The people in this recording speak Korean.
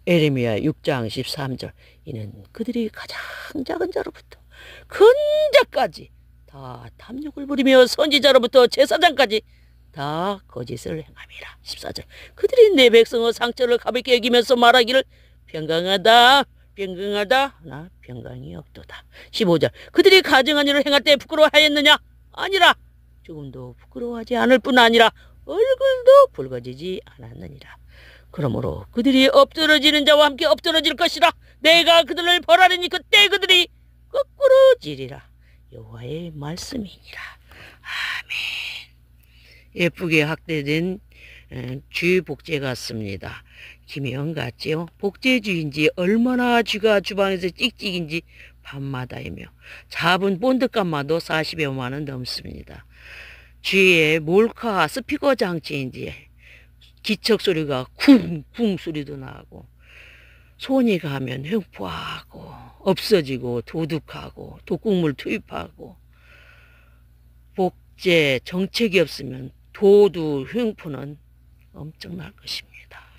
에레미야 6장 13절. 이는 그들이 가장 작은 자로부터 큰 자까지 다 탐욕을 부리며 선지자로부터 제사장까지 다 거짓을 행함이라. 14절. 그들이 내 백성의 상처를 가볍게 여기면서 말하기를 평강하다 평강하다 나 평강이 없도다. 15절. 그들이 가증한 일을 행할 때 부끄러워하였느냐? 아니라 조금도 부끄러워하지 않을 뿐 아니라 얼굴도 붉어지지 않았느니라. 그러므로 그들이 엎드러지는 자와 함께 엎드러질 것이라. 내가 그들을 벌하리니 그때 그들이 거꾸로 지리라. 여호와의 말씀이니라. 아멘. 예쁘게 학대된 쥐 복제 같습니다. 김혜영 같지요? 복제쥐인지 얼마나 쥐가 주방에서 찍찍인지 밤마다이며 잡은 본드값만도 40여만 원 넘습니다. 쥐의 몰카 스피커 장치인지 기척 소리가 쿵쿵 소리도 나고 손이 가면 횡포하고 없어지고 도둑하고 독극물 투입하고 복제 정책이 없으면 도두 횡포는 엄청날 것입니다.